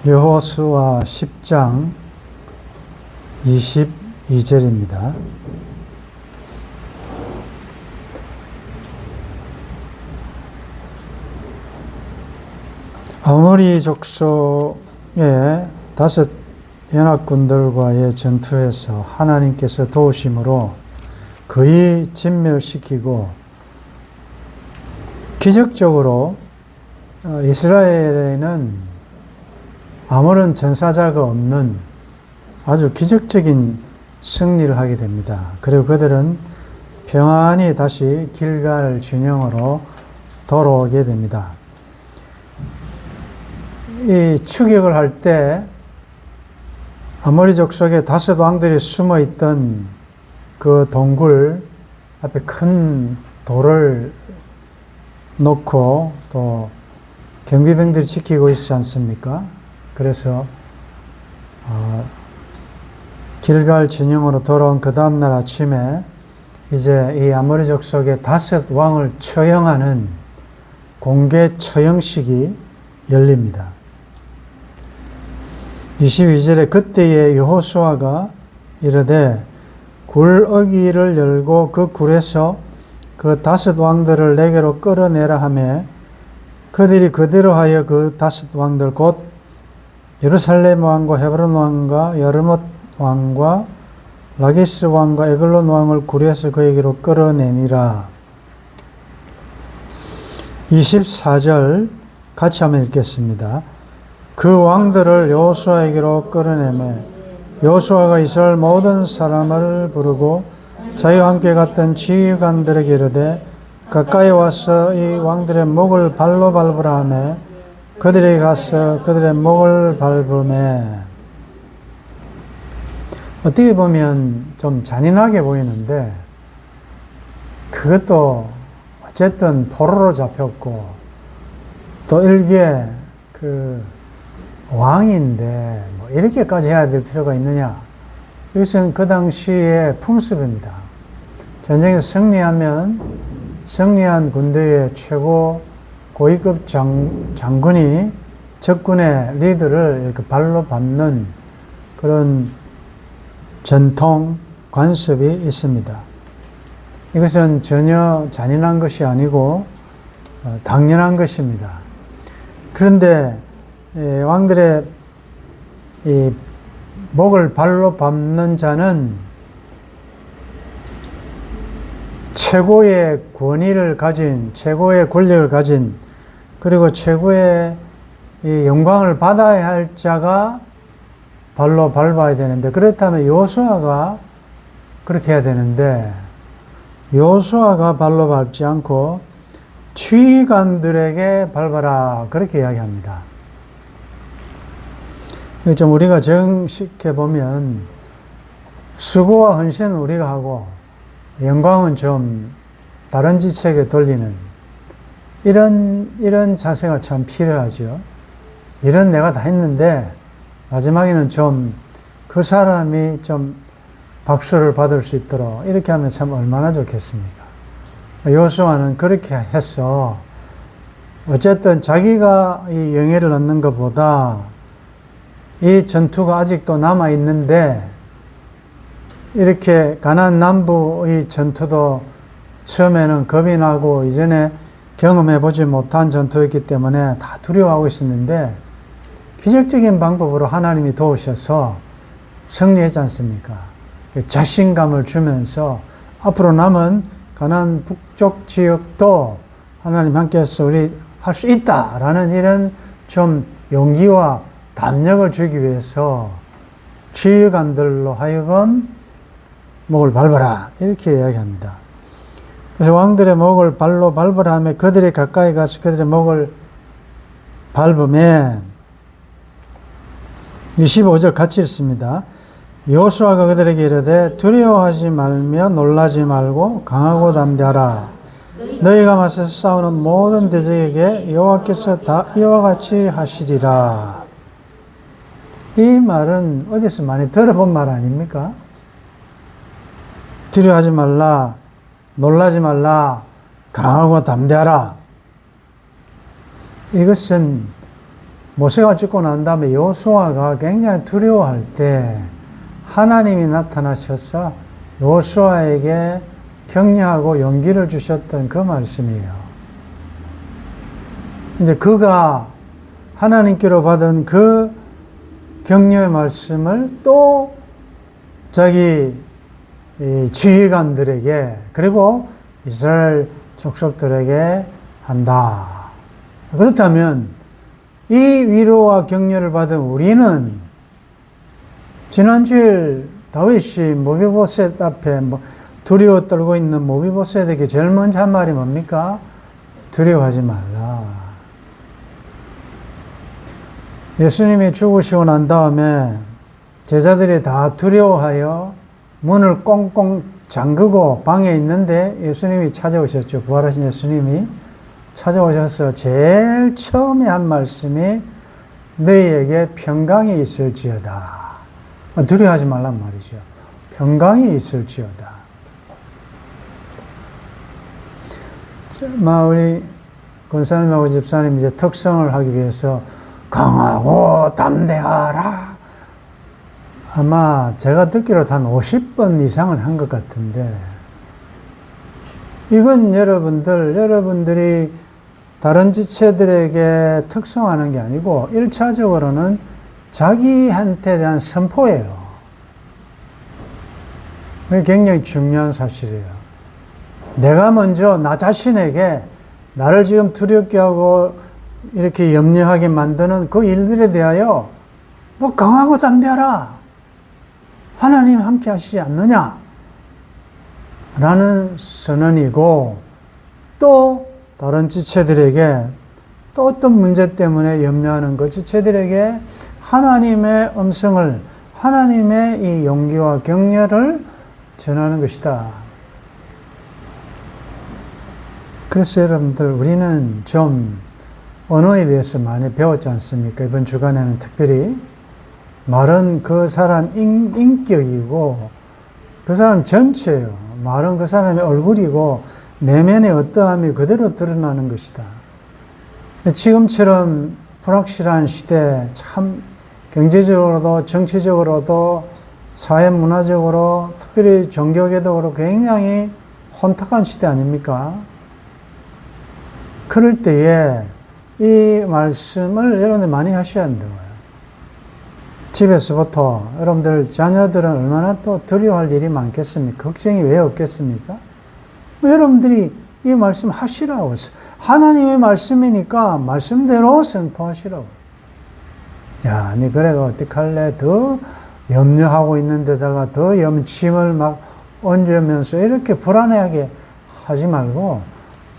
여호수아 10장 22절입니다. 아모리 족속의 5 연합군들과의 전투에서 하나님께서 도우심으로 거의 진멸시키고 기적적으로 이스라엘에는 아무런 전사자가 없는 아주 기적적인 승리를 하게 됩니다. 그리고 그들은 평안히 다시 길갈 진영으로 돌아오게 됩니다. 이 추격을 할 때 아모리 족속의 5 왕들이 숨어 있던 그 동굴 앞에 큰 돌을 놓고 또 경비병들이 지키고 있지 않습니까? 그래서 길갈 진영으로 돌아온 그 다음날 아침에 이제 이 아모리 족속의 5 왕을 처형하는 공개 처형식이 열립니다. 22절에 그때에 여호수아가 이르되 굴 어귀를 열고 그 굴에서 그 5 왕들을 내게로 끌어내라 하매 그들이 그대로 하여 그 5 왕들 곧 예루살렘 왕과 헤브론 왕과 여르못 왕과 라기스 왕과 에글론 왕을 굴에서 그에게로 끌어내니라. 24절 같이 한번 읽겠습니다. 그 왕들을 여호수아에게로 끌어내매 여호수아가 이스라엘 모든 사람을 부르고 자기와 함께 갔던 지휘관들에게 이르되 가까이 와서 이 왕들의 목을 발로 밟으라 하매 그들이 가서 그들의 목을 밟으매. 어떻게 보면 좀 잔인하게 보이는데 그것도 어쨌든 포로로 잡혔고 또 일개 그 왕인데 뭐 이렇게까지 해야 될 필요가 있느냐. 이것은 그 당시의 풍습입니다. 전쟁에서 승리한 군대의 최고 고위급 장군이 적군의 리더를 이렇게 발로 밟는 그런 전통, 관습이 있습니다. 이것은 전혀 잔인한 것이 아니고 당연한 것입니다. 그런데 왕들의 이 목을 발로 밟는 자는 최고의 권위를 가진, 최고의 권력을 가진, 그리고 최고의 이 영광을 받아야 할 자가 발로 밟아야 되는데, 그렇다면 여호수아가 그렇게 해야 되는데 여호수아가 발로 밟지 않고 지휘관들에게 밟아라 그렇게 이야기합니다. 좀 우리가 정식해 보면 수고와 헌신은 우리가 하고 영광은 좀 다른 지체에게 돌리는 이런 자세가 참 필요하죠. 일은 내가 다 했는데 마지막에는 좀 그 사람이 좀 박수를 받을 수 있도록 이렇게 하면 참 얼마나 좋겠습니까? 여호수아는 그렇게 해서 어쨌든 자기가 이 영예를 얻는 것보다 이 전투가 아직도 남아 있는데 이렇게 가나안 남부의 전투도 처음에는 겁이 나고 이전에 경험해보지 못한 전투였기 때문에 다 두려워하고 있었는데 기적적인 방법으로 하나님이 도우셔서 승리했지 않습니까? 자신감을 주면서 앞으로 남은 가나안 북쪽 지역도 하나님 함께해서 우리 할 수 있다라는 이런 좀 용기와 담력을 주기 위해서 지휘관들로 하여금 목을 밟아라 이렇게 이야기합니다. 그래서 왕들의 목을 발로 밟으라 하며 그들이 가까이 가서 그들의 목을 밟으면 25절 같이 읽습니다. 여호수아가 그들에게 이르되 두려워하지 말며 놀라지 말고 강하고 담대하라. 너희가 맞서서 싸우는 모든 대적에게 여호와께서 다 이와 같이 하시리라. 이 말은 어디서 많이 들어본 말 아닙니까? 두려워하지 말라, 놀라지 말라, 강하고 담대하라. 이것은 모세가 죽고 난 다음에 여호수아가 굉장히 두려워할 때 하나님이 나타나셔서 여호수아에게 격려하고 용기를 주셨던 그 말씀이에요. 이제 그가 하나님께로 받은 그 격려의 말씀을 또 자기 지휘관들에게 그리고 이스라엘 족속들에게 한다. 그렇다면 이 위로와 격려를 받은 우리는 지난주에 다윗이 모비보셋 앞에 두려워 떨고 있는 모비보셋에게 제일 먼저 한 말이 뭡니까? 두려워하지 말라. 예수님이 죽으시고 난 다음에 제자들이 다 두려워하여 문을 꽁꽁 잠그고 방에 있는데 예수님이 찾아오셨죠. 부활하신 예수님이 찾아오셔서 제일 처음에 한 말씀이 너희에게 평강이 있을지어다. 두려워하지 말란 말이죠. 평강이 있을지어다. 우리 권사님하고 집사님 이제 특성을 하기 위해서 강하고 담대하라. 아마 제가 듣기로 한 50번 이상은 한 것 같은데, 이건 여러분들이 다른 지체들에게 특성하는 게 아니고 1차적으로는 자기한테 대한 선포예요. 그게 굉장히 중요한 사실이에요. 내가 먼저 나 자신에게 나를 지금 두렵게 하고 이렇게 염려하게 만드는 그 일들에 대하여 너 강하고 담대하라. 하나님 함께 하시지 않느냐? 라는 선언이고, 또 다른 지체들에게 또 어떤 문제 때문에 염려하는 그 지체들에게 하나님의 음성을, 하나님의 이 용기와 격려를 전하는 것이다. 그래서 여러분들, 우리는 좀 언어에 대해서 많이 배웠지 않습니까? 이번 주간에는 특별히 말은 그 사람 인격이고 그 사람 전체예요. 말은 그 사람의 얼굴이고 내면의 어떠함이 그대로 드러나는 것이다. 지금처럼 불확실한 시대, 참 경제적으로도 정치적으로도 사회 문화적으로 특별히 종교계적으로 굉장히 혼탁한 시대 아닙니까? 그럴 때에 이 말씀을 여러분들 많이 하셔야 한다고요. 집에서부터 여러분들 자녀들은 얼마나 또 두려워할 일이 많겠습니까? 걱정이 왜 없겠습니까? 여러분들이 이 말씀 하시라고. 하나님의 말씀이니까 말씀대로 선포하시라고. 야, 아니 그래가 어떡할래? 더 염려하고 있는 데다가 더 염침을 막 얹으면서 이렇게 불안해하게 하지 말고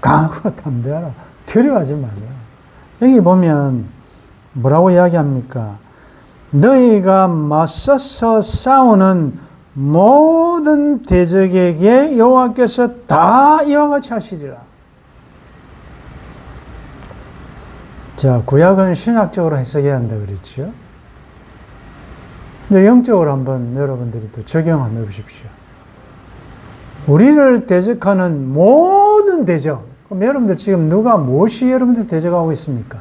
강하고 담대하라. 두려워하지 말라. 여기 보면 뭐라고 이야기합니까? 너희가 맞서서 싸우는 모든 대적에게 여호와께서 다 이와 같이 하시리라. 자, 구약은 신학적으로 해석해야 한다 그랬죠. 근데 영적으로 한번 여러분들이 또 적용 한번 해보십시오. 우리를 대적하는 모든 대적. 그럼 여러분들 지금 누가 무엇이 여러분들 대적하고 있습니까?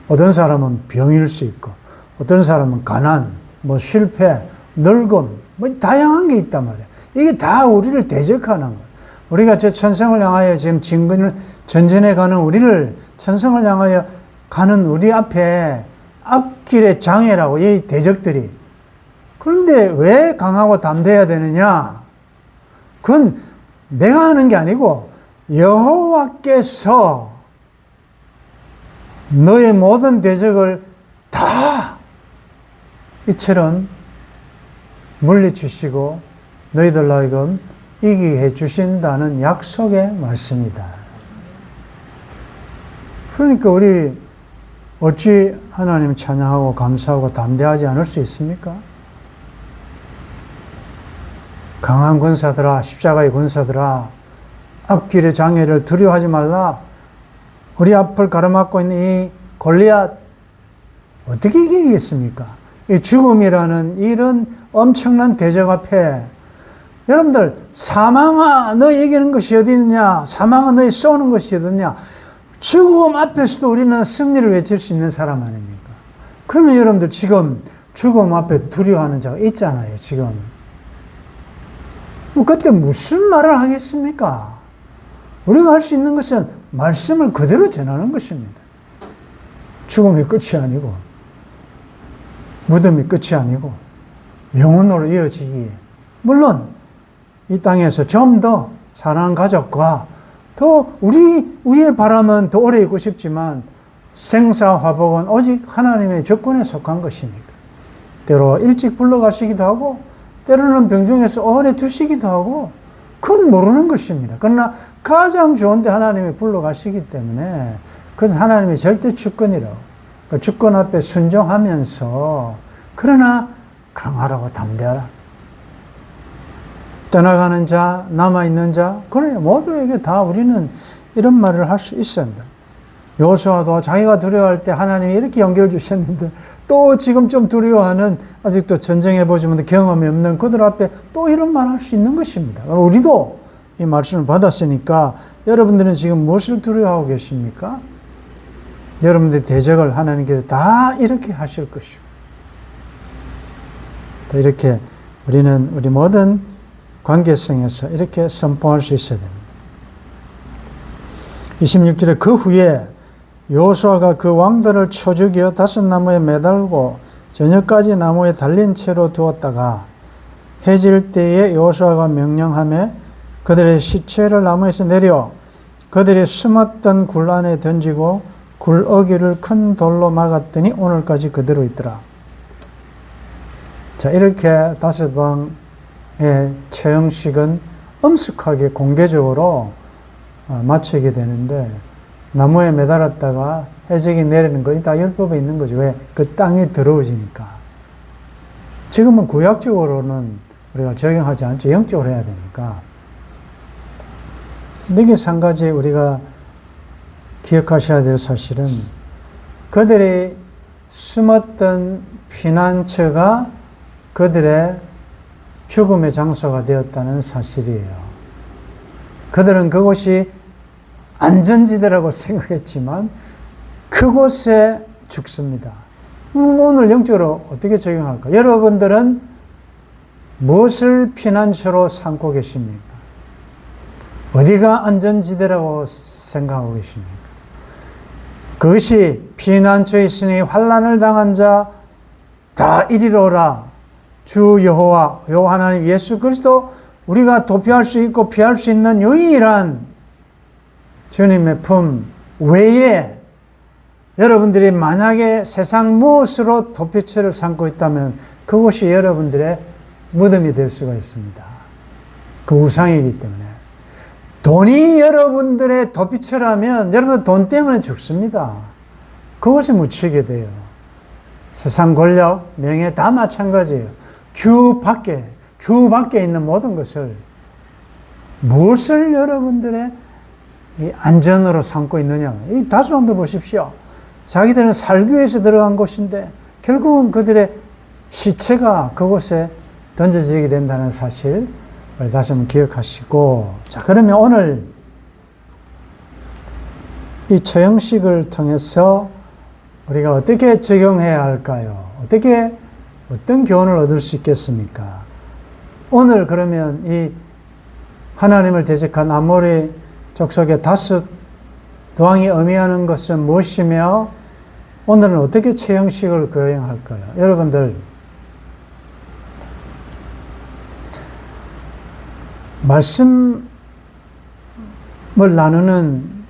어떤 사람은 병일 수 있고, 어떤 사람은 가난, 실패, 늙음, 다양한 게 있단 말이에요. 이게 다 우리를 대적하는 거예요. 우리가 저 천성을 향하여 지금 전진해 가는 우리를, 천성을 향하여 가는 우리 앞에 앞길의 장애라고, 이 대적들이. 그런데 왜 강하고 담대해야 되느냐? 그건 내가 하는 게 아니고 여호와께서 너의 모든 대적을 다 이처럼 물리치시고 너희들 하여금 이기게 해주신다는 약속의 말씀이다. 그러니까 우리 어찌 하나님 찬양하고 감사하고 담대하지 않을 수 있습니까? 강한 군사들아, 십자가의 군사들아, 앞길의 장애를 두려워하지 말라. 우리 앞을 가로막고 있는 이 골리앗 어떻게 이기겠습니까? 이 죽음이라는 이런 엄청난 대적 앞에 여러분들, 사망아 너희 이기는 것이 어디 있느냐? 사망아 너희 쏘는 것이 어디 있느냐? 죽음 앞에서도 우리는 승리를 외칠 수 있는 사람 아닙니까? 그러면 여러분들 지금 죽음 앞에 두려워하는 자가 있잖아요, 지금. 뭐 그때 무슨 말을 하겠습니까? 우리가 할 수 있는 것은 말씀을 그대로 전하는 것입니다. 죽음이 끝이 아니고, 무덤이 끝이 아니고, 영원으로 이어지기에. 물론, 이 땅에서 좀 더 사랑하는 가족과 더 우리의 바람은 더 오래 있고 싶지만 생사화복은 오직 하나님의 조건에 속한 것이니까. 때로 일찍 불러가시기도 하고 때로는 병중에서 오래 두시기도 하고 그건 모르는 것입니다. 그러나 가장 좋은데 하나님이 불러가시기 때문에 그것은 하나님의 절대 주권이라고. 그 주권 앞에 순종하면서 그러나 강하라고 담대하라. 떠나가는 자, 남아있는 자, 그래 모두에게 다 우리는 이런 말을 할 수 있어야 한다. 여호수아도 자기가 두려워할 때 하나님이 이렇게 연결해 주셨는데 또 지금 좀 두려워하는 아직도 전쟁해보지만 경험이 없는 그들 앞에 또 이런 말 할 수 있는 것입니다. 우리도 이 말씀을 받았으니까 여러분들은 지금 무엇을 두려워하고 계십니까? 여러분들의 대적을 하나님께서 다 이렇게 하실 것이고 또 이렇게 우리는 우리 모든 관계성에서 이렇게 선포할 수 있어야 됩니다. 26절에 그 후에 여호수아가 그 왕들을 쳐 죽여 5나무에 매달고 저녁까지 나무에 달린 채로 두었다가 해질 때에 여호수아가 명령하며 그들의 시체를 나무에서 내려 그들이 숨었던 굴 안에 던지고 굴 어귀를 큰 돌로 막았더니 오늘까지 그대로 있더라. 자, 이렇게 5왕의 처형식은 엄숙하게 공개적으로 마치게 되는데 나무에 매달았다가 해적이 내리는 거 다 율법에 있는 거죠. 왜? 그 땅이 더러워지니까. 지금은 구약적으로는 우리가 적용하지 않죠. 영적으로 해야 되니까. 여기서 한 가지 우리가 기억하셔야 될 사실은 그들이 숨었던 피난처가 그들의 죽음의 장소가 되었다는 사실이에요. 그들은 그곳이 안전지대라고 생각했지만 그곳에 죽습니다. 오늘 영적으로 어떻게 적용할까? 여러분들은 무엇을 피난처로 삼고 계십니까? 어디가 안전지대라고 생각하고 계십니까? 그것이 피난처에 있으니 환난을 당한 자 다 이리로 오라. 주 여호와 하나님 예수 그리스도 우리가 도피할 수 있고 피할 수 있는 유일한 주님의 품 외에 여러분들이 만약에 세상 무엇으로 도피처를 삼고 있다면 그것이 여러분들의 무덤이 될 수가 있습니다. 그 우상이기 때문에. 돈이 여러분들의 도피처라면 여러분 돈 때문에 죽습니다. 그것이 묻히게 돼요. 세상 권력, 명예 다 마찬가지예요. 주 밖에 있는 모든 것을 무엇을 여러분들의 이 안전으로 삼고 있느냐. 이 다수왕들 보십시오. 자기들은 살기 위해서 들어간 곳인데 결국은 그들의 시체가 그곳에 던져지게 된다는 사실 다시 한번 기억하시고, 자, 그러면 오늘 이 처형식을 통해서 우리가 어떻게 적용해야 할까요? 어떤 교훈을 얻을 수 있겠습니까? 오늘 그러면 이 하나님을 대적한 아모리 족속의 5왕이 의미하는 것은 무엇이며 오늘은 어떻게 처형식을 거행할까요? 여러분들 말씀을 나누는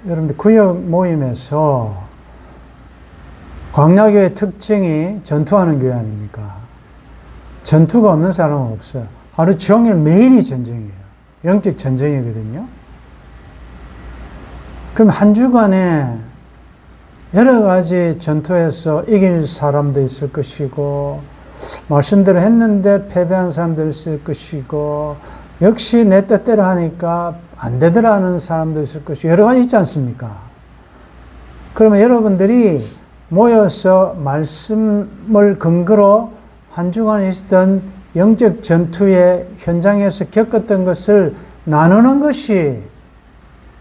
여러분들 구역 모임에서 광야교회 특징이 전투하는 교회 아닙니까? 전투가 없는 사람은 없어요. 하루 종일 매일이 전쟁이에요. 영적 전쟁이거든요. 그럼 한 주간에 여러 가지 전투에서 이길 사람도 있을 것이고 말씀대로 했는데 패배한 사람도 있을 것이고 역시 내 뜻대로 하니까 안 되더라 하는 사람도 있을 것이고 여러 가지 있지 않습니까? 그러면 여러분들이 모여서 말씀을 근거로 한 주간 있었던 영적 전투의 현장에서 겪었던 것을 나누는 것이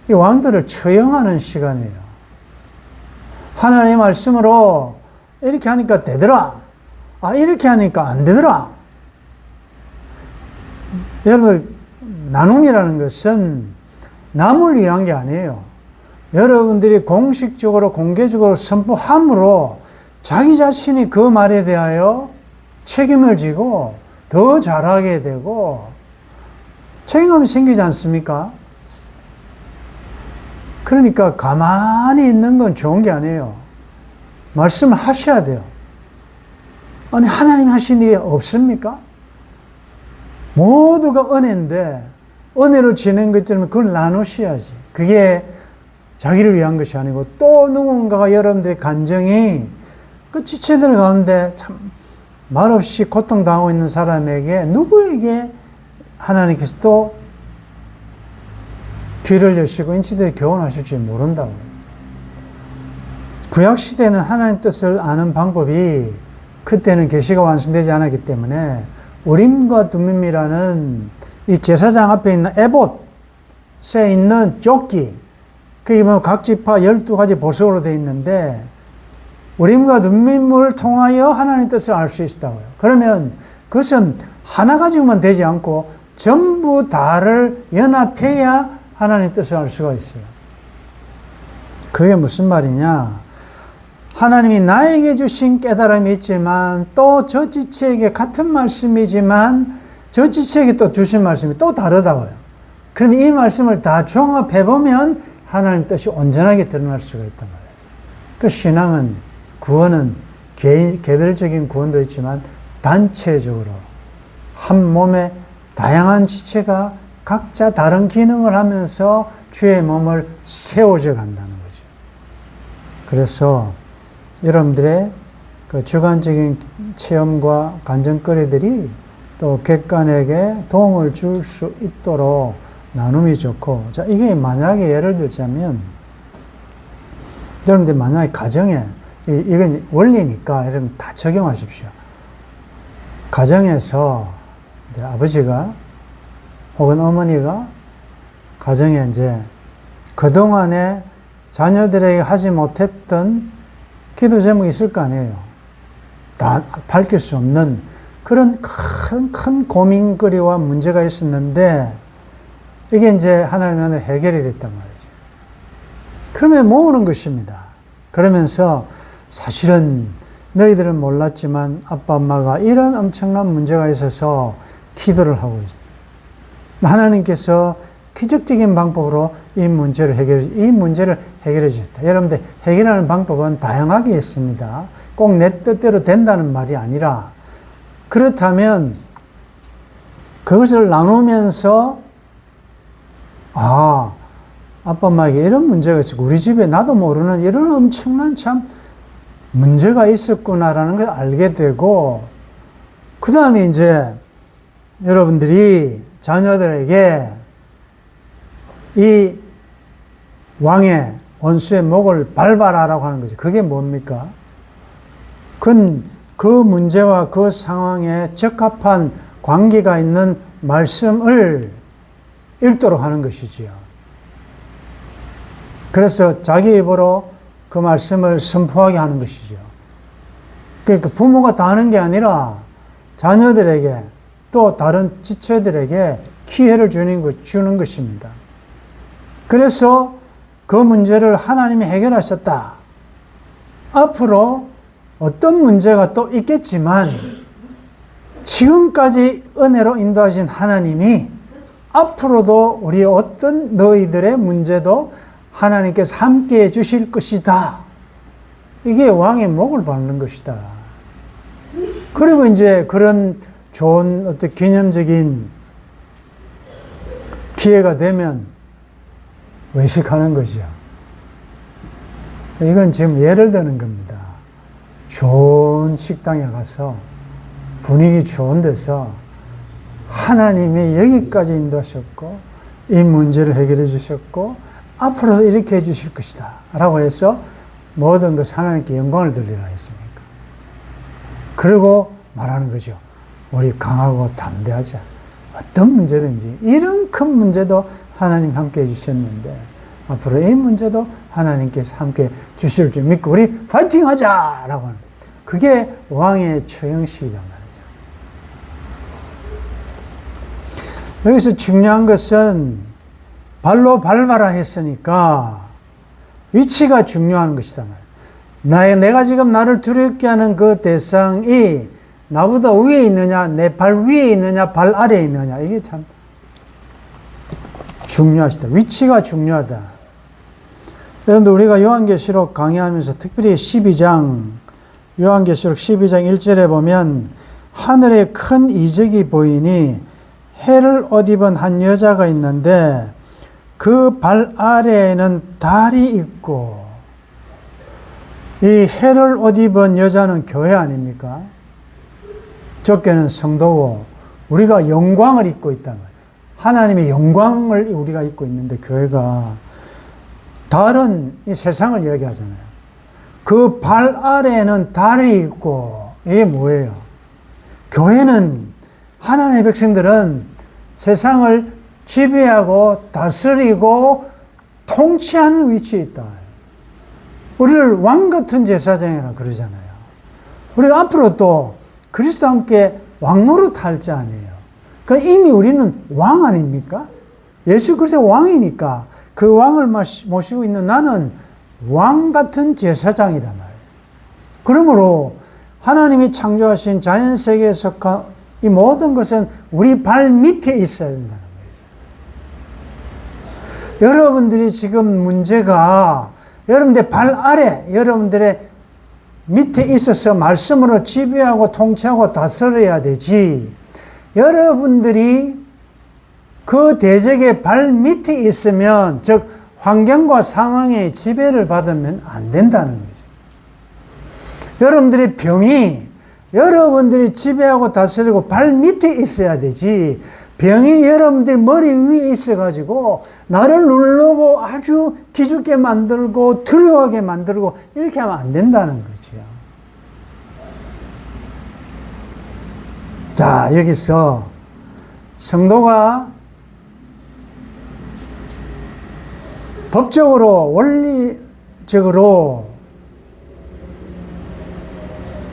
이 왕들을 처형하는 시간이에요. 하나님의 말씀으로 이렇게 하니까 되더라. 아, 이렇게 하니까 안 되더라. 여러분들, 나눔이라는 것은 남을 위한 게 아니에요. 여러분들이 공식적으로, 공개적으로 선포함으로 자기 자신이 그 말에 대하여 책임을 지고 더 잘하게 되고 책임감이 생기지 않습니까? 그러니까 가만히 있는 건 좋은 게 아니에요. 말씀을 하셔야 돼요. 아니, 하나님 하신 일이 없습니까? 모두가 은혜인데 은혜로 지낸 것처럼 그걸 나누셔야지. 그게 자기를 위한 것이 아니고 또 누군가가 여러분들의 감정이 그 지체들 가운데 참 말없이 고통당하고 있는 사람에게 누구에게 하나님께서 또 귀를 여시고 인치들이 교훈하실지 모른다고요. 구약시대는 하나님 뜻을 아는 방법이 그때는 계시가 완성되지 않았기 때문에 우림과 둠밈이라는 이 제사장 앞에 있는 에봇에 있는 조끼, 그게 뭐 각 지파 12가지 보석으로 되어 있는데 우림과 둠밈을 통하여 하나님 뜻을 알 수 있다고요. 그러면 그것은 하나 가지고만 되지 않고 전부 다를 연합해야 하나님 뜻을 알 수가 있어요. 그게 무슨 말이냐? 하나님이 나에게 주신 깨달음이 있지만 또 저 지체에게 같은 말씀이지만 저 지체에게 또 주신 말씀이 또 다르다고요. 그럼 이 말씀을 다 종합해보면 하나님 뜻이 온전하게 드러날 수가 있단 말이에요. 그 신앙은, 구원은 개별적인 구원도 있지만 단체적으로 한 몸에 다양한 지체가 각자 다른 기능을 하면서 주의 몸을 세워져 간다는 거죠. 그래서 여러분들의 그 주관적인 체험과 간증거리들이 또 객관에게 도움을 줄 수 있도록 나눔이 좋고, 자, 이게 만약에 예를 들자면, 여러분들 만약에 가정에, 이건 원리니까 여러분 다 적용하십시오. 가정에서 이제 아버지가 혹은 어머니가 가정에 이제 그동안에 자녀들에게 하지 못했던 기도 제목이 있을 거 아니에요. 다 밝힐 수 없는 그런 큰 고민거리와 문제가 있었는데 이게 이제 하나님의 은혜로 해결이 됐단 말이죠. 그러면 모으는 것입니다. 그러면서 사실은 너희들은 몰랐지만 아빠 엄마가 이런 엄청난 문제가 있어서 기도를 하고 있다. 하나님께서 기적적인 방법으로 이 문제를 해결해 주셨다. 여러분들, 해결하는 방법은 다양하게 있습니다. 꼭 내 뜻대로 된다는 말이 아니라, 그렇다면 그것을 나누면서 아빠 엄마에게 이런 문제가 있었고 우리 집에 나도 모르는 이런 엄청난 참 문제가 있었구나라는 걸 알게 되고, 그 다음에 이제 여러분들이 자녀들에게 이 왕의 원수의 목을 밟아라라고 하는 거죠. 그게 뭡니까? 그 문제와 그 상황에 적합한 관계가 있는 말씀을 읽도록 하는 것이지요. 그래서 자기 입으로 그 말씀을 선포하게 하는 것이죠. 그러니까 부모가 다 하는 게 아니라 자녀들에게 또 다른 지체들에게 기회를 주는 것입니다. 그래서 그 문제를 하나님이 해결하셨다. 앞으로 어떤 문제가 또 있겠지만 지금까지 은혜로 인도하신 하나님이 앞으로도 우리 어떤 너희들의 문제도 하나님께서 함께 해 주실 것이다. 이게 왕의 목을 밟는 것이다. 그리고 이제 그런 좋은 어떤 개념적인 기회가 되면 외식하는 것이야. 이건 지금 예를 드는 겁니다. 좋은 식당에 가서 분위기 좋은 데서 하나님이 여기까지 인도하셨고 이 문제를 해결해 주셨고 앞으로도 이렇게 해 주실 것이다 라고 해서 모든 것 하나님께 영광을 돌리라 했습니까? 그리고 말하는 거죠. 우리 강하고 담대하자. 어떤 문제든지 이런 큰 문제도 하나님 함께 해주셨는데 앞으로 이 문제도 하나님께서 함께 주실 줄 믿고 우리 파이팅 하자! 라고 하는 그게 왕의 처형식이란 말이죠. 여기서 중요한 것은 발로 밟아라 했으니까 위치가 중요한 것이다 말이에요. 내가 지금 나를 두렵게 하는 그 대상이 나보다 위에 있느냐, 내 발 위에 있느냐, 발 아래에 있느냐, 이게 참 중요하시다. 위치가 중요하다. 여러분들, 우리가 요한계시록 강의하면서 특별히 12장, 요한계시록 12장 1절에 보면 하늘에 큰 이적이 보이니 해를 옷 입은 한 여자가 있는데 그 발 아래에는 달이 있고, 이 해를 옷 입은 여자는 교회 아닙니까? 적게는 성도고 우리가 영광을 입고 있단 말이에요. 하나님의 영광을 우리가 입고 있는데 교회가, 달은 이 세상을 이야기하잖아요. 그 발 아래에는 달이 있고, 이게 뭐예요? 교회는, 하나님의 백성들은 세상을 지배하고 다스리고 통치하는 위치에 있다. 우리를 왕 같은 제사장이라 그러잖아요. 우리가 앞으로 또 그리스도와 함께 왕노릇 할 자 아니에요. 그러니까 이미 우리는 왕 아닙니까? 예수 그리스도 왕이니까 그 왕을 모시고 있는 나는 왕 같은 제사장이다 말이에요. 그러므로 하나님이 창조하신 자연세계에 속한 이 모든 것은 우리 발 밑에 있어야 된다는 거죠. 여러분들이 지금 문제가 여러분들 발 아래, 여러분들의 밑에 있어서 말씀으로 지배하고 통치하고 다스려야 되지, 여러분들이 그 대적의 발 밑에 있으면, 즉 환경과 상황의 지배를 받으면 안 된다는 거죠. 여러분들의 병이 여러분들이 지배하고 다스리고 발 밑에 있어야 되지, 병이 여러분들 머리 위에 있어가지고 나를 누르고 아주 기죽게 만들고 두려워하게 만들고 이렇게 하면 안 된다는 거죠. 자, 여기서 성도가 법적으로, 원리적으로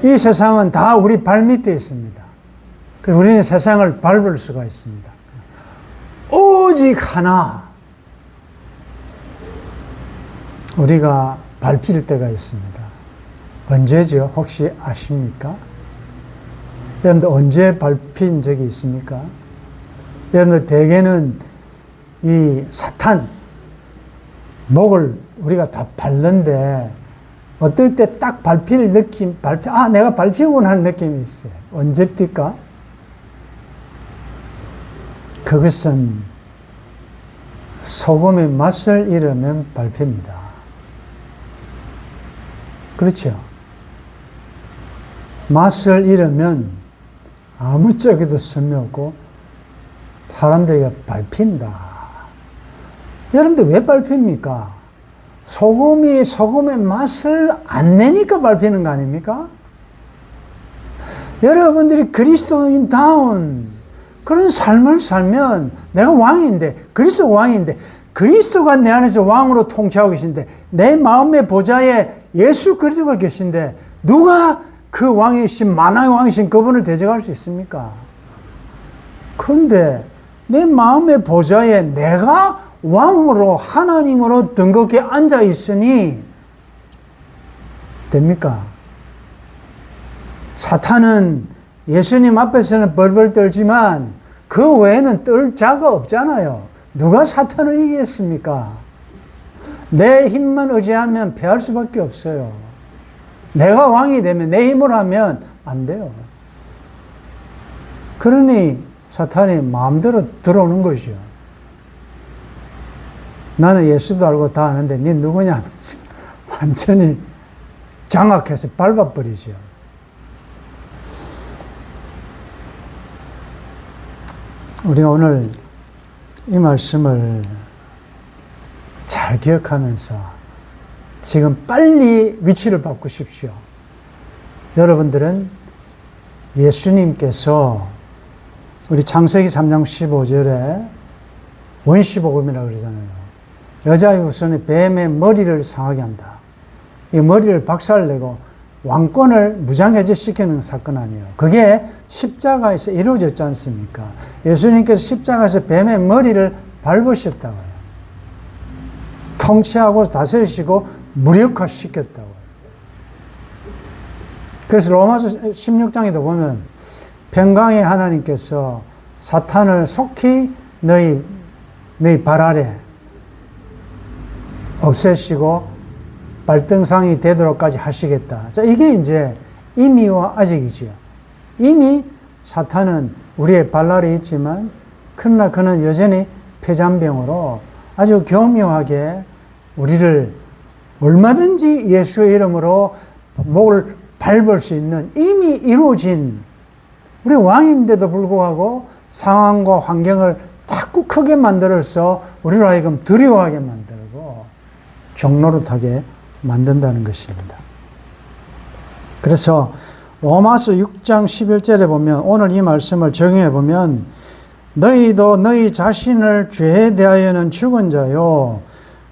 이 세상은 다 우리 발 밑에 있습니다. 그래서 우리는 세상을 밟을 수가 있습니다. 오직 하나, 우리가 밟힐 때가 있습니다. 언제죠? 혹시 아십니까? 여러분들 언제 밟힌 적이 있습니까? 여러분들 대개는 이 사탄, 목을 우리가 다 밟는데 어떨 때 딱 밟힐 느낌, 내가 밟히구나 하는 느낌이 있어요. 언제입니까? 그것은 소금의 맛을 잃으면 밟힙니다. 그렇죠? 맛을 잃으면 아무 쪽에도 쓸모없고 사람들에게 밟힌다. 여러분들 왜 밟힙니까? 소금이 소금의 맛을 안 내니까 밟히는 거 아닙니까? 여러분들이 그리스도인다운 그런 삶을 살면, 내가 왕인데, 그리스도 왕인데, 그리스도가 내 안에서 왕으로 통치하고 계신데, 내 마음의 보좌에 예수 그리스도가 계신데 누가 그 왕이신, 만왕의 왕이신 그분을 대적할 수 있습니까? 그런데 내 마음의 보좌에 내가 왕으로, 하나님으로 등극해 앉아 있으니 됩니까? 사탄은 예수님 앞에서는 벌벌 떨지만 그 외에는 떨 자가 없잖아요. 누가 사탄을 이기겠습니까? 내 힘만 의지하면 패할 수밖에 없어요. 내가 왕이 되면, 내 힘으로 하면 안 돼요. 그러니 사탄이 마음대로 들어오는 것이요. 나는 예수도 알고 다 아는데 니 누구냐 하면서 완전히 장악해서 밟아버리죠. 우리가 오늘 이 말씀을 잘 기억하면서 지금 빨리 위치를 바꾸십시오. 여러분들은 예수님께서 우리 창세기 3장 15절에 원시복음이라고 그러잖아요. 여자의 후손이 뱀의 머리를 상하게 한다. 이 머리를 박살내고 왕권을 무장해제시키는 사건 아니에요. 그게 십자가에서 이루어졌지 않습니까? 예수님께서 십자가에서 뱀의 머리를 밟으셨다고요. 통치하고 다스리시고 무력화시켰다고요. 그래서 로마서 16장에도 보면 평강의 하나님께서 사탄을 속히 너희 발 아래 없애시고 발등상이 되도록까지 하시겠다. 자, 이게 이제 이미와 아직이죠. 이미 사탄은 우리의 발 아래 있지만 그러나 그는 여전히 폐잔병으로 아주 교묘하게 우리를 얼마든지 예수의 이름으로 목을 밟을 수 있는 이미 이루어진 우리 왕인데도 불구하고 상황과 환경을 자꾸 크게 만들어서 우리로 하여금 두려워하게 만들고 종노릇하게 만든다는 것입니다. 그래서 로마서 6장 11절에 보면 오늘 이 말씀을 적용해 보면 너희도 너희 자신을 죄에 대하여는 죽은 자요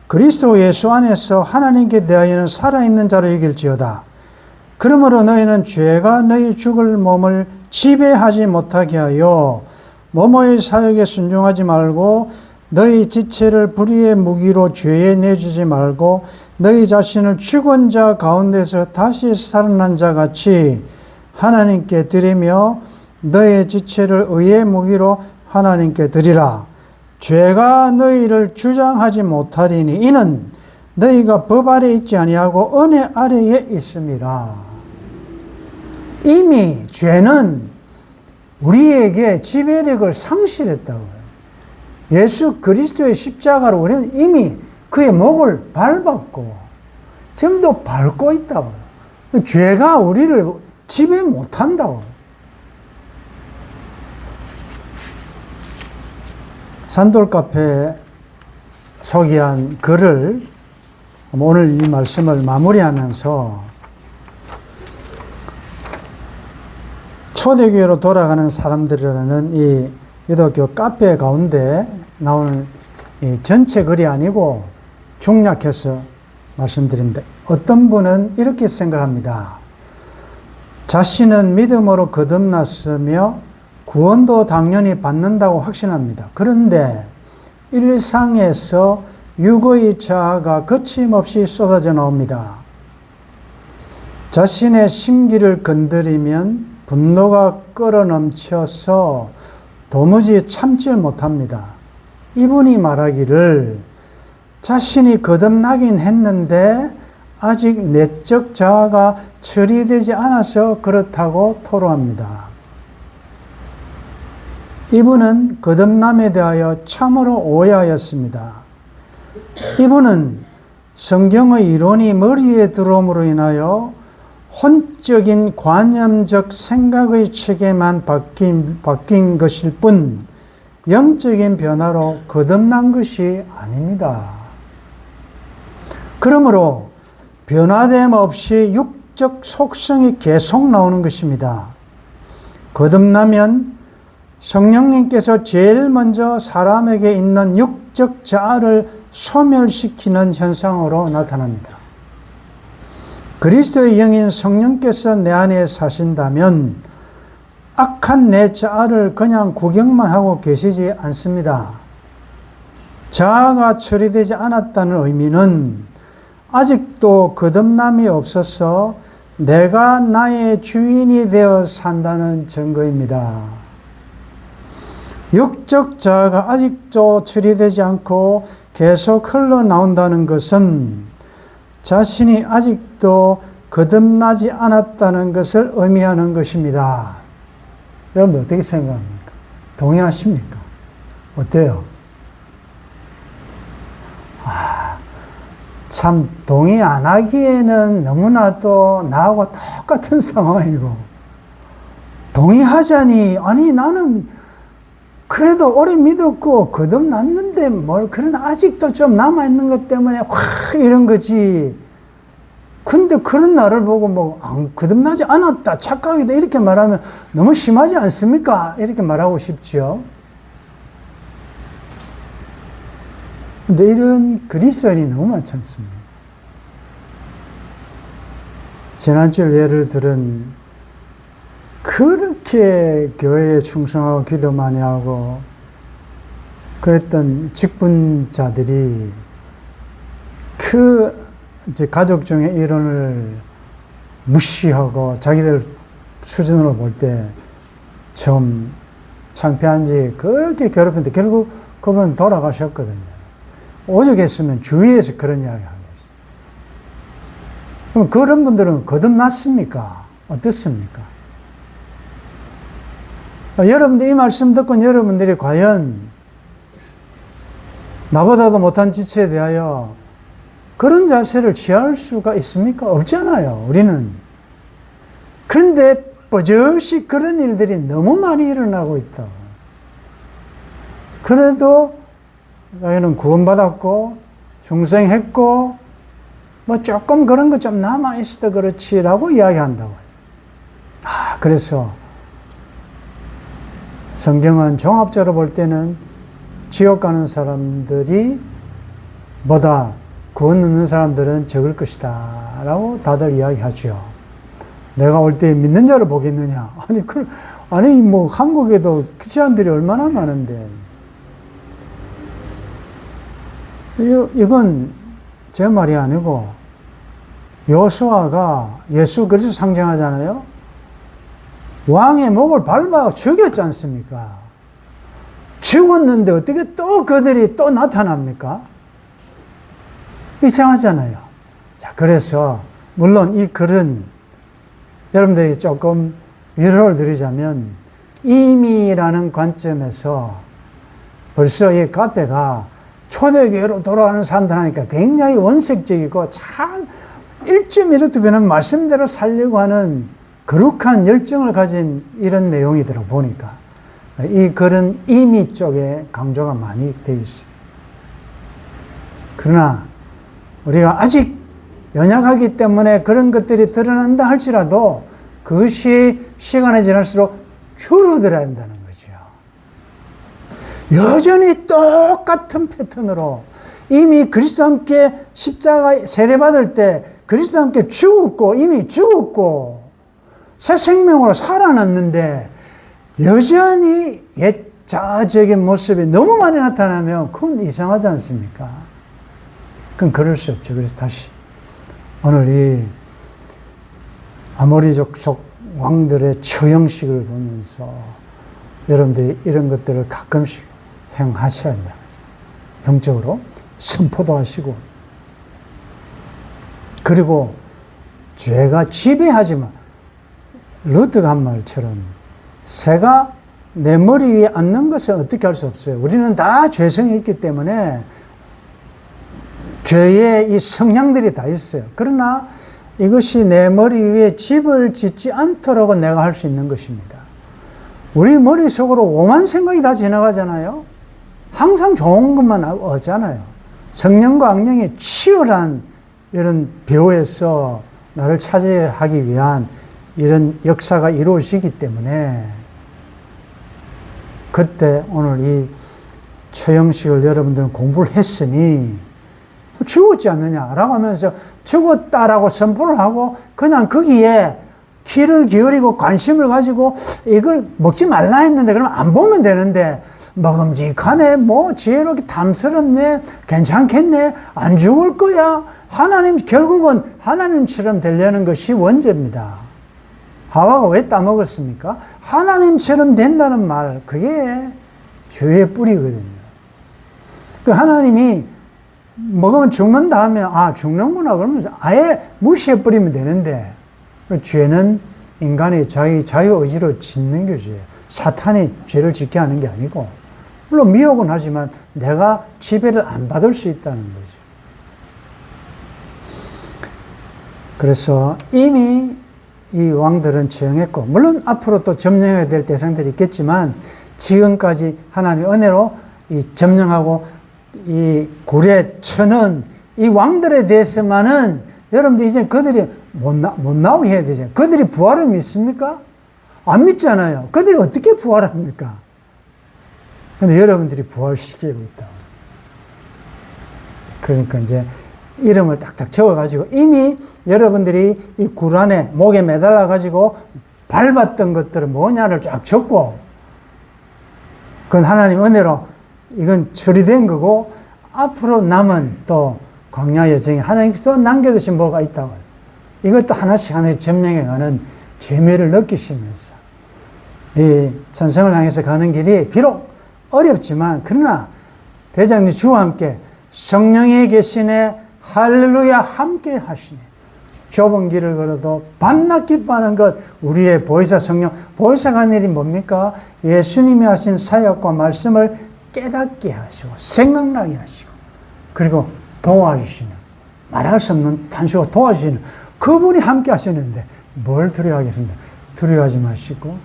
그리스도 예수 안에서 하나님께 대하여는 살아있는 자로 여길지어다. 그러므로 너희는 죄가 너희 죽을 몸을 지배하지 못하게 하여 몸의 사역에 순종하지 말고 너희 지체를 불의의 무기로 죄에 내주지 말고 너희 자신을 죽은 자 가운데서 다시 살아난 자 같이 하나님께 드리며 너희 지체를 의의 무기로 하나님께 드리라. 죄가 너희를 주장하지 못하리니 이는 너희가 법 아래 있지 아니하고 은혜 아래에 있음이라. 이미 죄는 우리에게 지배력을 상실했다고요. 예수 그리스도의 십자가로 우리는 이미 그의 목을 밟았고 지금도 밟고 있다고요. 죄가 우리를 지배 못한다고요. 산돌카페에 소개한 글을 오늘 이 말씀을 마무리하면서 초대교회로 돌아가는 사람들이라는 이 기독교 카페 가운데 나오는 이 전체 글이 아니고 중략해서 말씀드립니다. 어떤 분은 이렇게 생각합니다. 자신은 믿음으로 거듭났으며 구원도 당연히 받는다고 확신합니다. 그런데 일상에서 육의 자아가 거침없이 쏟아져 나옵니다. 자신의 심기를 건드리면 분노가 끓어넘쳐서 도무지 참지 못합니다. 이분이 말하기를 자신이 거듭나긴 했는데 아직 내적 자아가 처리되지 않아서 그렇다고 토로합니다. 이분은 거듭남에 대하여 참으로 오해하였습니다. 이분은 성경의 이론이 머리에 들어옴으로 인하여 혼적인 관념적 생각의 체계만 바뀐 것일 뿐 영적인 변화로 거듭난 것이 아닙니다. 그러므로 변화됨 없이 육적 속성이 계속 나오는 것입니다. 거듭나면 성령님께서 제일 먼저 사람에게 있는 육적 자아를 소멸시키는 현상으로 나타납니다. 그리스도의 영인 성령께서 내 안에 사신다면 악한 내 자아를 그냥 구경만 하고 계시지 않습니다. 자아가 처리되지 않았다는 의미는 아직도 거듭남이 없어서 내가 나의 주인이 되어 산다는 증거입니다. 육적 자아가 아직도 처리되지 않고 계속 흘러나온다는 것은 자신이 아직도 거듭나지 않았다는 것을 의미하는 것입니다. 여러분들 어떻게 생각합니까? 동의하십니까? 어때요? 참 동의 안 하기에는 너무나도 나하고 똑같은 상황이고 동의하자니 아니 나는 그래도 오래 믿었고 거듭났는데 그러나 아직도 좀 남아있는 것 때문에 확 이런 거지. 근데 그런 나를 보고 거듭나지 않았다, 착각이다 이렇게 말하면 너무 심하지 않습니까? 이렇게 말하고 싶죠. 근데 이런 그리스도인이 너무 많지 않습니까? 지난주 예를 들은 그렇게 교회에 충성하고 기도 많이 하고 그랬던 직분자들이 이제 가족 중에 이론을 무시하고 자기들 수준으로 볼 때 좀 창피한지 그렇게 괴롭혔는데 결국 그분 돌아가셨거든요. 오죽했으면 주위에서 그런 이야기 하겠어요. 그럼 그런 분들은 거듭났습니까? 어떻습니까? 여러분들 이 말씀 듣고 여러분들이 과연 나보다도 못한 지체에 대하여 그런 자세를 취할 수가 있습니까? 없잖아요, 우리는. 그런데 버젓이 그런 일들이 너무 많이 일어나고 있다. 그래도 자기는 구원받았고 중생했고 뭐 조금 그런 거 좀 남아있어 그렇지라고 이야기한다고요. 그래서 성경은 종합적으로 볼 때는 지옥 가는 사람들이 보다 구원 얻는 사람들은 적을 것이다 라고 다들 이야기하죠. 내가 올 때 믿는 자를 보겠느냐? 아니 뭐 한국에도 크리스천들이 얼마나 많은데 이건 제 말이 아니고 여호수아가 예수 그리스도 상징하잖아요. 왕의 목을 밟아 죽였지 않습니까? 죽었는데 어떻게 또 그들이 또 나타납니까? 이상하잖아요. 자, 그래서 물론 이 글은 여러분들이 조금 위로를 드리자면 임의라는 관점에서 벌써 이 카페가 초대교회로 돌아가는 사람들 하니까 굉장히 원색적이고 참 1.1%는 말씀대로 살려고 하는 거룩한 열정을 가진 이런 내용이더라 보니까 이 글은 임의 쪽에 강조가 많이 되어 있어요. 그러나 우리가 아직 연약하기 때문에 그런 것들이 드러난다 할지라도 그것이 시간이 지날수록 줄어들어야 한다는 거죠. 여전히 똑같은 패턴으로 이미 그리스도와 함께 십자가 세례받을 때 그리스도와 함께 죽었고 이미 죽었고 새 생명으로 살아났는데 여전히 옛 자아적인 모습이 너무 많이 나타나면 그건 이상하지 않습니까? 그건 그럴 수 없죠. 그래서 다시 오늘 이 아모리족 왕들의 처형식을 보면서 여러분들이 이런 것들을 가끔씩 행하셔야 한다는 거죠. 영적으로 선포도 하시고 그리고 죄가 지배하지만 루트가 한 말처럼 새가 내 머리 위에 앉는 것은 어떻게 할 수 없어요. 우리는 다 죄성이 있기 때문에 죄의 이 성향들이 다 있어요. 그러나 이것이 내 머리 위에 집을 짓지 않도록 내가 할 수 있는 것입니다. 우리 머릿속으로 오만 생각이 다 지나가잖아요. 항상 좋은 것만 오잖아요. 성령과 악령이 치열한 이런 배후에서 나를 차지하기 위한 이런 역사가 이루어지기 때문에 그때 오늘 이 처형식을 여러분들은 공부를 했으니 죽었지 않느냐라고 하면서 죽었다라고 선포를 하고 그냥 거기에 귀를 기울이고 관심을 가지고 이걸 먹지 말라 했는데 그러면 안 보면 되는데 먹음직하네, 뭐 지혜롭게 탐스럽네, 괜찮겠네, 안 죽을 거야. 하나님 결국은 하나님처럼 되려는 것이 원죄입니다. 하와가 왜 따먹었습니까? 하나님처럼 된다는 말, 그게 죄의 뿌리거든요. 그 하나님이 먹으면 죽는다 하면 아 죽는구나 그러면 아예 무시해버리면 되는데 그 죄는 인간이 자기 자유의지로 짓는 거지. 사탄이 죄를 짓게 하는 게 아니고 물론 미혹은 하지만 내가 지배를 안 받을 수 있다는 거죠. 그래서 이미 이 왕들은 처형했고 물론 앞으로 또 점령해야 될 대상들이 있겠지만 지금까지 하나님의 은혜로 이 점령하고 이 고래 천은 이 왕들에 대해서만은 여러분들 이제 그들이 못 나오게 해야 되잖아요. 그들이 부활을 믿습니까? 안 믿잖아요. 그들이 어떻게 부활합니까? 근데 여러분들이 부활시키고 있다. 그러니까 이제 이름을 딱딱 적어가지고 이미 여러분들이 이 굴 안에 목에 매달라가지고 밟았던 것들은 뭐냐를 쫙 적고, 그건 하나님 은혜로 이건 처리된 거고, 앞으로 남은 또 광야 여정에 하나님께서 남겨두신 뭐가 있다고. 이것도 하나씩 전명해가는 재미를 느끼시면서 이 천성을 향해서 가는 길이 비록 어렵지만, 그러나 대장님 주와 함께 성령의 계신에 할렐루야 함께 하시네. 좁은 길을 걸어도 밤낮 기뻐하는 것, 우리의 보혜사 성령. 보혜사가 하는 일이 뭡니까? 예수님이 하신 사역과 말씀을 깨닫게 하시고 생각나게 하시고, 그리고 도와주시는, 말할 수 없는 단수가 도와주시는 그분이 함께 하시는데 뭘 두려워하겠습니까? 두려워하지 마시고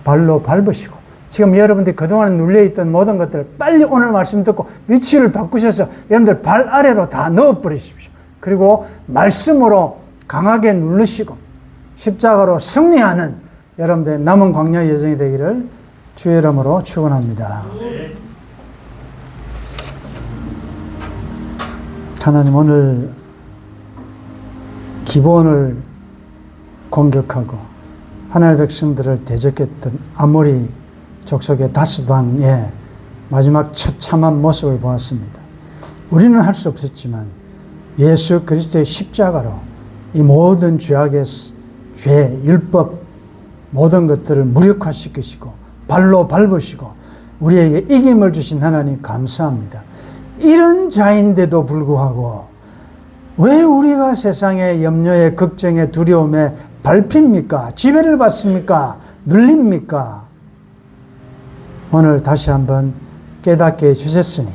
발로 밟으시고, 지금 여러분들이 그동안 눌려있던 모든 것들을 빨리 오늘 말씀 듣고 위치를 바꾸셔서 여러분들 발 아래로 다 넣어버리십시오. 그리고 말씀으로 강하게 누르시고 십자가로 승리하는 여러분들의 남은 광야 여정이 되기를 주의 이름으로 축원합니다. 하나님, 오늘 기본을 공격하고 하나님의 백성들을 대적했던 아모리 족속의 다스 왕의 마지막 처참한 모습을 보았습니다. 우리는 할 수 없었지만 예수 그리스도의 십자가로 이 모든 죄악의 죄, 율법 모든 것들을 무력화시키시고 발로 밟으시고 우리에게 이김을 주신 하나님 감사합니다. 이런 자인데도 불구하고 왜 우리가 세상의 염려에, 걱정에, 두려움에 밟힙니까? 지배를 받습니까? 눌립니까? 오늘 다시 한번 깨닫게 해주셨으니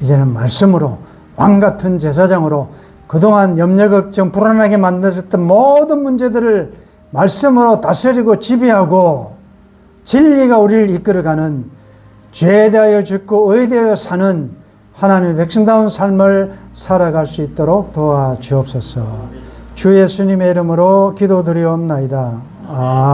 이제는 말씀으로 왕같은 제사장으로 그동안 염려, 걱정, 불안하게 만들었던 모든 문제들을 말씀으로 다스리고 지배하고 진리가 우리를 이끌어가는 죄에 대하여 죽고 의에 대하여 사는 하나님의 백성다운 삶을 살아갈 수 있도록 도와주옵소서. 주 예수님의 이름으로 기도드리옵나이다. 아멘.